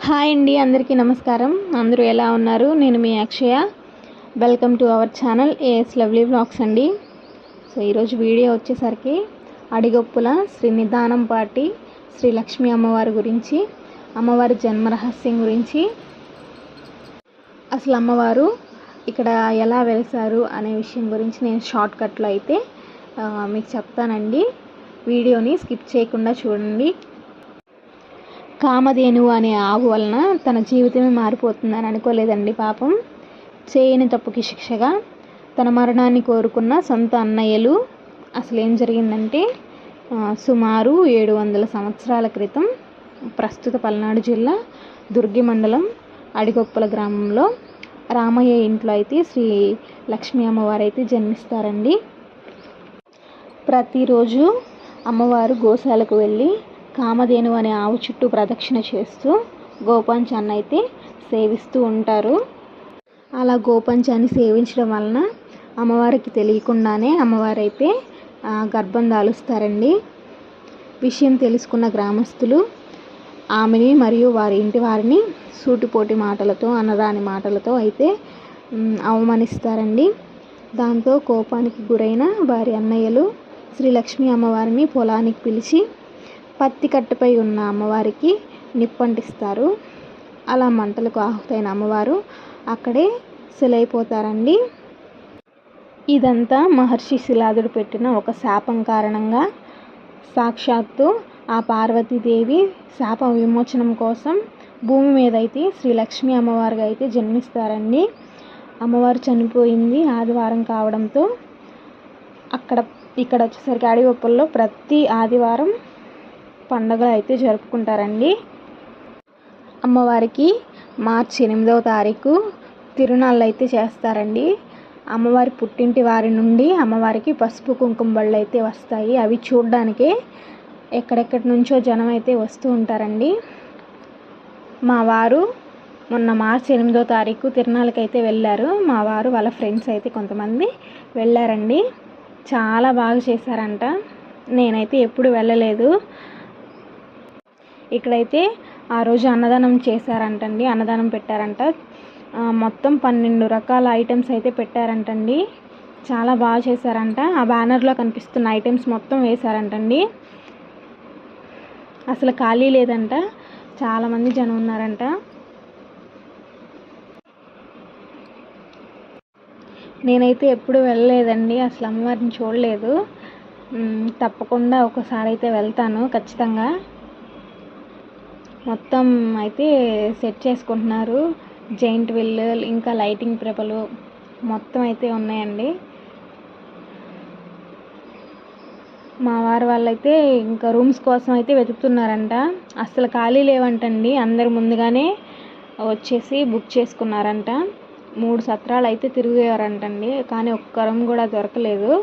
Hi అండి, అందరికీ నమస్కారం. అందరూ ఎలా ఉన్నారు? నేను మీ Akshaya. Welcome to our channel AS lovely vlogs అండి. సో ఈరోజు వీడియో వచ్చేసరికి అడిగొప్పుల శ్రీ నిదానంపాటి శ్రీ లక్ష్మీ అమ్మవారి గురించి, అమ్మవారి జన్మరహస్యం గురించి, అసలు అమ్మవారు ఇక్కడ ఎలా వెలిసారు అనే విషయం గురించి నేను షార్ట్ కట్లో అయితే మీకు చెప్తానండి. వీడియోని స్కిప్ చేయకుండా చూడండి. కామధేనువు అనే ఆవు వలన తన జీవితమే మారిపోతుందని అనుకోలేదండి పాపం. చేయని తప్పుకి శిక్షగా తన మరణాన్ని కోరుకున్న సొంత అన్నయ్యలు. అసలు ఏం జరిగిందంటే సుమారు 700 సంవత్సరాల క్రితం ప్రస్తుత పల్నాడు జిల్లా దుర్గి మండలం అడిగొప్పల గ్రామంలో రామయ్య ఇంట్లో అయితే శ్రీ లక్ష్మీ అమ్మవారు అయితే జన్మిస్తారండి. ప్రతిరోజు అమ్మవారు గోశాలకు వెళ్ళి కామధేను అనే ఆవు చుట్టూ ప్రదక్షిణ చేస్తూ గోపంచాన్ని అయితే సేవిస్తూ ఉంటారు. అలా గోపంచాన్ని సేవించడం వలన అమ్మవారికి తెలియకుండానే అమ్మవారైతే గర్భం దాలుస్తారండి. విషయం తెలుసుకున్న గ్రామస్తులు ఆమెని మరియు వారి ఇంటి వారిని సూటిపోటి మాటలతో, అనరాని మాటలతో అయితే అవమానిస్తారండి. దాంతో కోపానికి గురైన వారి అన్నయ్యలు శ్రీ లక్ష్మీ అమ్మవారిని పొలానికి పిలిచి పత్తి కట్టుపై ఉన్న అమ్మవారికి నిప్పంటిస్తారు. అలా మంటలకు ఆహుతైన అమ్మవారు అక్కడే శిలైపోతారండి. ఇదంతా మహర్షి శిలాదుడు పెట్టిన ఒక శాపం కారణంగా సాక్షాత్తు ఆ పార్వతీదేవి శాప విమోచనం కోసం భూమి మీద అయితే శ్రీ లక్ష్మీ అమ్మవారిగా అయితే జన్మిస్తారండి. అమ్మవారు చనిపోయింది ఆదివారం కావడంతో ఇక్కడ వచ్చేసరికి అడిగొప్పల్లో ప్రతి ఆదివారం పండుగ అయితే జరుపుకుంటారండి. అమ్మవారికి మార్చి 8వ తారీఖు తిరునాళ్ళు అయితే చేస్తారండి. అమ్మవారి పుట్టింటి వారి నుండి అమ్మవారికి పసుపు కుంకుమ బళ్ళు అయితే వస్తాయి. అవి చూడడానికే ఎక్కడెక్కడి నుంచో జనం అయితే వస్తూ ఉంటారండి. మా వారు మొన్న మార్చి 8వ తారీఖు తిరునాళ్ళకి అయితే వెళ్ళారు. మా వారు వాళ్ళ ఫ్రెండ్స్ అయితే కొంతమంది వెళ్ళారండి. చాలా బాగా చేశారంట. నేనైతే ఎప్పుడు వెళ్ళలేదు. ఇక్కడైతే ఆ రోజు అన్నదానం చేశారంటండి. అన్నదానం పెట్టారంట. మొత్తం 12 రకాల ఐటమ్స్ అయితే పెట్టారంటండి. చాలా బాగా చేశారంట. ఆ బ్యానర్లో కనిపిస్తున్న ఐటమ్స్ మొత్తం వేశారంటండి. అసలు ఖాళీ లేదంట. చాలామంది జనం ఉన్నారంట. నేనైతే ఎప్పుడు వెళ్ళలేదండి. అసలు అమ్మవారిని చూడలేదు. తప్పకుండా ఒకసారి అయితే వెళ్తాను ఖచ్చితంగా. మొత్తం అయితే సెట్ చేసుకుంటున్నారు. జైంట్ విల్, ఇంకా లైటింగ్ ప్రభలు మొత్తం అయితే ఉన్నాయండి. మా వారు వాళ్ళైతే ఇంకా రూమ్స్ కోసం అయితే వెతుకుతున్నారంట. అసలు ఖాళీ లేవంటండి. అందరు ముందుగానే వచ్చేసి బుక్ చేసుకున్నారంట. 3 సత్రాలు అయితే తిరిగారంటండి. కానీ ఒక్క రూమ్ కూడా దొరకలేదు.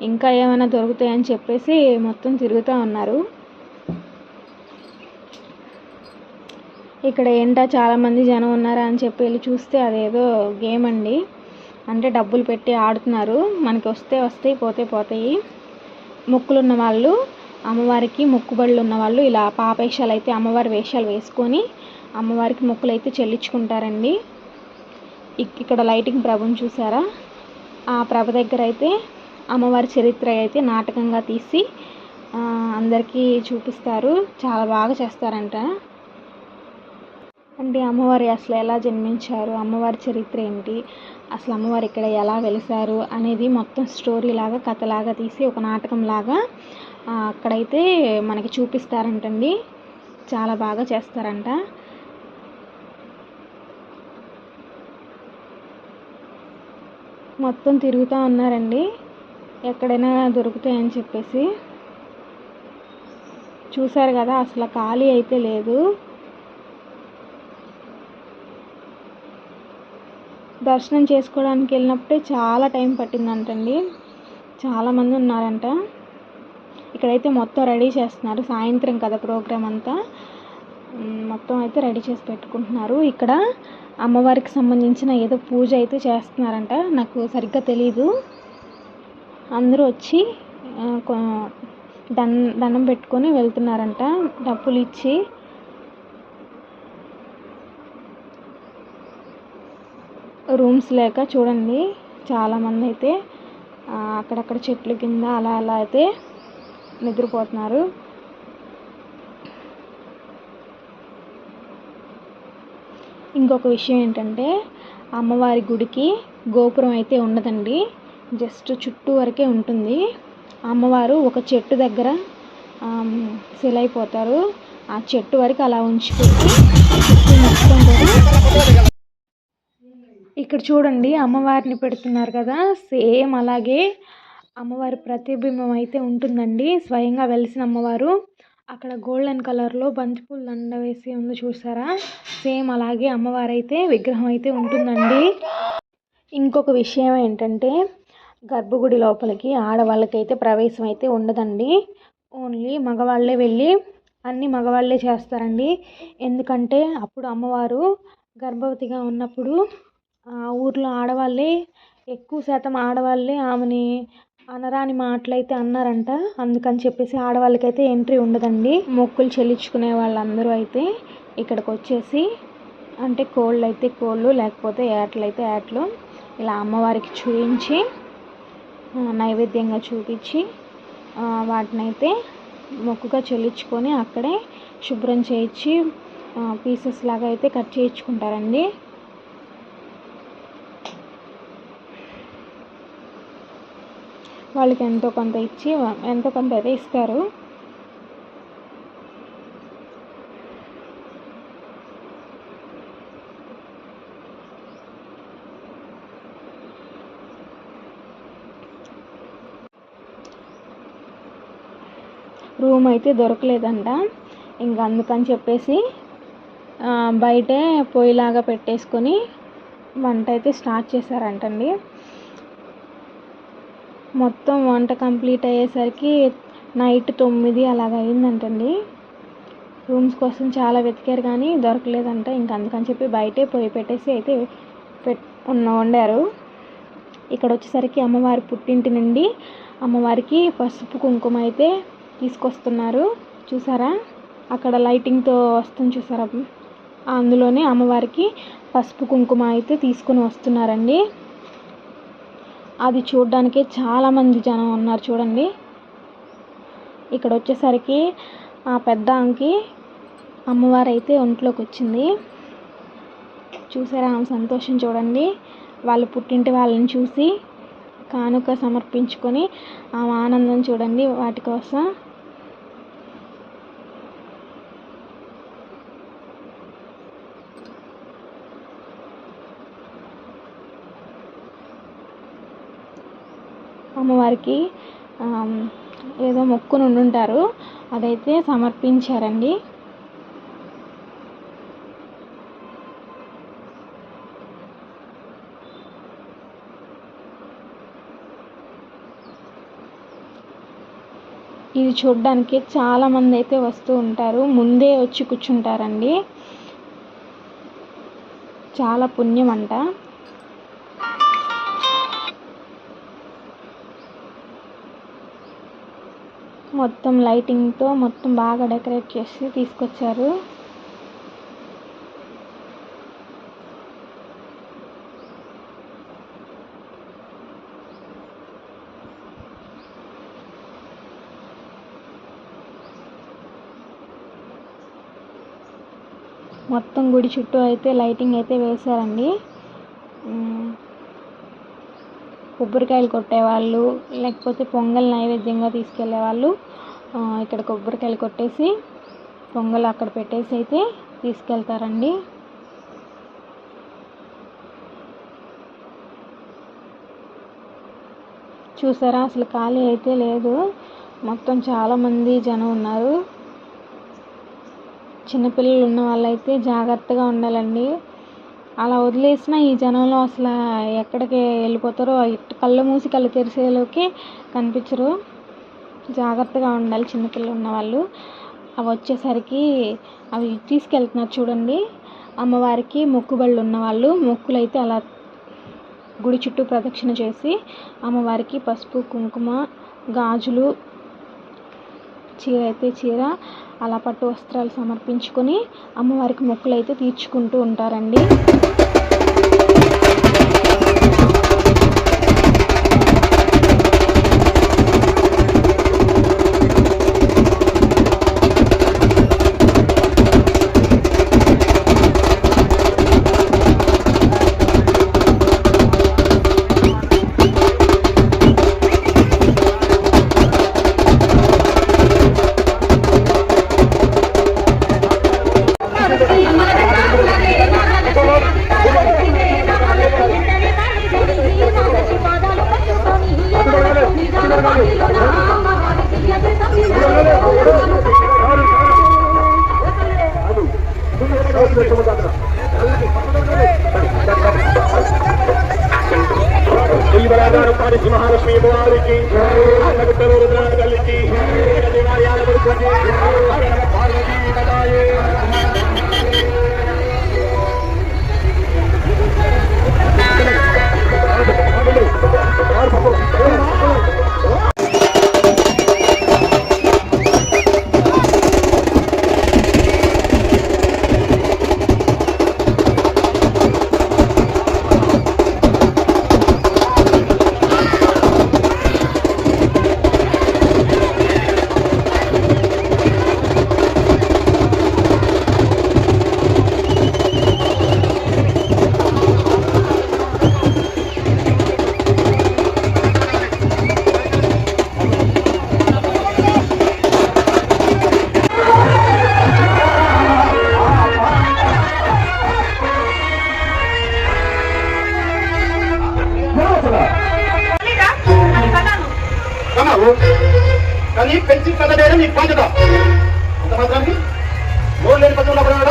ఇంకా ఏమైనా దొరుకుతాయని చెప్పేసి మొత్తం తిరుగుతూ ఉన్నారు. ఇక్కడ ఏంటో చాలామంది జనం ఉన్నారా అని చెప్పి వెళ్ళి చూస్తే అదేదో గేమ్ అండి. అంటే డబ్బులు పెట్టి ఆడుతున్నారు. మనకి వస్తే వస్తాయి, పోతే పోతాయి. మొక్కులున్న వాళ్ళు, అమ్మవారికి మొక్కుబడులు ఉన్న వాళ్ళు ఇలా పాపేషాలు అయితే అమ్మవారి వేషాలు వేసుకొని అమ్మవారికి మొక్కులు అయితే చెల్లించుకుంటారండి. ఇక్కడ లైటింగ్ ప్రభను చూసారా? ఆ ప్రభ దగ్గర అయితే అమ్మవారి చరిత్ర అయితే నాటకంగా తీసి అందరికీ చూపిస్తారు. చాలా బాగా చేస్తారంట. అంటే అమ్మవారు అసలు ఎలా జన్మించారు, అమ్మవారి చరిత్ర ఏంటి, అసలు అమ్మవారు ఇక్కడ ఎలా వెలిసారు అనేది మొత్తం స్టోరీ లాగా, కథలాగా తీసి ఒక నాటకం లాగా అక్కడైతే మనకి చూపిస్తారంటండి. చాలా బాగా చేస్తారంట. మొత్తం తిరుగుతూ ఉన్నారండి. ఎక్కడైనా దొరుకుతాయని చెప్పేసి. చూసారు కదా, అసలు ఖాళీ అయితే లేదు. దర్శనం చేసుకోవడానికి వెళ్ళినప్పుడే చాలా టైం పట్టిందంటండి. చాలామంది ఉన్నారంట. ఇక్కడైతే మొత్తం రెడీ చేస్తున్నారు. సాయంత్రం కదా ప్రోగ్రామ్ అంతా. మొత్తం అయితే రెడీ చేసి పెట్టుకుంటున్నారు. ఇక్కడ అమ్మవారికి సంబంధించిన ఏదో పూజ అయితే చేస్తున్నారంట. నాకు సరిగ్గా తెలీదు. అందరూ వచ్చి దండం పెట్టుకొని వెళ్తున్నారంట. డబ్బులు ఇచ్చి రూమ్స్ లేక చూడండి చాలామంది అయితే అక్కడక్కడ చెట్ల కింద అలా అలా అయితే నిద్రపోతున్నారు. ఇంకొక విషయం ఏంటంటే అమ్మవారి గుడికి గోపురం అయితే ఉండదండి, జస్ట్ చుట్టూ వరకే ఉంటుంది. అమ్మవారు ఒక చెట్టు దగ్గర సెలైపోతారు. ఆ చెట్టు వరకు అలా ఉంచిపెట్టి మొత్తం కూడా ఇక్కడ చూడండి అమ్మవారిని పెడుతున్నారు కదా, సేమ్ అలాగే అమ్మవారి ప్రతిబింబం అయితే ఉంటుందండి. స్వయంగా వెలిసిన అమ్మవారు అక్కడ గోల్డెన్ కలర్లో బంతిపూల దండ వేసి ఉంది చూసారా, సేమ్ అలాగే అమ్మవారు అయితే విగ్రహం అయితే ఉంటుందండి. ఇంకొక విషయం ఏంటంటే గర్భగుడి లోపలికి ఆడవాళ్ళకైతే ప్రవేశం అయితే ఉండదండి. ఓన్లీ మగవాళ్ళే వెళ్ళి అన్ని మగవాళ్ళే చేస్తారండి. ఎందుకంటే అప్పుడు అమ్మవారు గర్భవతిగా ఉన్నప్పుడు ఊర్లో ఆడవాళ్ళే ఎక్కువ శాతం ఆడవాళ్ళే ఆమెని అనరాని మాటలైతే అన్నారంట. అందుకని చెప్పేసి ఆడవాళ్ళకైతే ఎంట్రీ ఉండదండి. మొక్కులు చెల్లించుకునే వాళ్ళందరూ అయితే ఇక్కడికి వచ్చేసి అంటే కోళ్ళు అయితే కోళ్ళు లేకపోతే ఏటలు అయితే ఏటలు ఇలా అమ్మవారికి చూపించి నైవేద్యంగా చూపించి వాటినైతే మొక్కుగా చెల్లించుకొని అక్కడే శుభ్రం చేయించి పీసెస్ లాగా అయితే కట్ చేయించుకుంటారండి. వాళ్ళకి ఎంతో కొంత ఇచ్చి ఎంతో కొంత అయితే ఇస్తారు. రూమ్ అయితే దొరకలేదంట, ఇంకా అందుకని చెప్పేసి బయటే పొయ్యిలాగా పెట్టేసుకొని వంట అయితే స్టార్ట్ చేశారంటండి. మొత్తం వంట కంప్లీట్ అయ్యేసరికి నైట్ 9 అలాగ అయిందంటండి. రూమ్స్ కోసం చాలా వెతికారు కానీ దొరకలేదంట. ఇంకా అందుకని చెప్పి బయటే పొయ్యి పెట్టేసి అయితే వండారు. ఇక్కడ వచ్చేసరికి అమ్మవారి పుట్టింటి నుండి అమ్మవారికి పసుపు కుంకుమ అయితే తీసుకొస్తున్నారు చూసారా, అక్కడ లైటింగ్తో వస్తుంది చూసారా, అందులోనే అమ్మవారికి పసుపు కుంకుమ అయితే తీసుకొని వస్తున్నారండి. అది చూడడానికి చాలామంది జనం ఉన్నారు చూడండి. ఇక్కడ వచ్చేసరికి ఆ పెద్ద ఆమెకి అమ్మవారు అయితే ఒంట్లోకి వచ్చింది చూసారా, ఆమె సంతోషం చూడండి. వాళ్ళ పుట్టింటి వాళ్ళని చూసి కానుక సమర్పించుకొని ఆమె ఆనందం చూడండి వాటి కోసం. అమ్మవారికి ఏదో మొక్కుని ఉండుంటారు, అదైతే సమర్పించారండి. ఇది చూడడానికి చాలామంది అయితే వస్తూ ఉంటారు, ముందే వచ్చి కూర్చుంటారండి. చాలా పుణ్యం అంట. మొత్తం లైటింగ్తో మొత్తం బాగా డెకరేట్ చేసి తీసుకొచ్చారు. మొత్తం గుడి చుట్టూ అయితే లైటింగ్ అయితే వేశారండి. కొబ్బరికాయలు కొట్టేవాళ్ళు లేకపోతే పొంగల్ నైవేద్యంగా తీసుకెళ్లే వాళ్ళు ఇక్కడ కొబ్బరికాయలు కొట్టేసి పొంగల్ అక్కడ పెట్టేసి అయితే తీసుకెళ్తారండి. చూసారా, అసలు ఖాళీ అయితే లేదు, మొత్తం చాలామంది జనం ఉన్నారు. చిన్నపిల్లలు ఉన్న వాళ్ళైతే జాగ్రత్తగా ఉండాలండి. అలా వదిలేసిన ఈ జనంలో అసలు ఎక్కడికి వెళ్ళిపోతారో, కళ్ళు మూసి కళ్ళు తెరిసేలోకి కనిపించరు. జాగ్రత్తగా ఉండాలి చిన్నపిల్లలు ఉన్నవాళ్ళు. అవి వచ్చేసరికి అవి తీసుకెళ్తున్నారు చూడండి. అమ్మవారికి మొక్కుబళ్ళు ఉన్నవాళ్ళు మొక్కులైతే అలా గుడి చుట్టూ ప్రదక్షిణ చేసి అమ్మవారికి పసుపు కుంకుమ గాజులు చీర అయితే చీర అలా పట్టు వస్త్రాలు సమర్పించుకొని అమ్మవారికి మొక్కులు అయితే తీర్చుకుంటూ ఉంటారండి. మహాలక్ష్మి వారికి తల్లికి కానీ పెంచి పెద్ద నీ బాధ్యత అంత మాత్రానికి లోన్ లేని పద్ధతి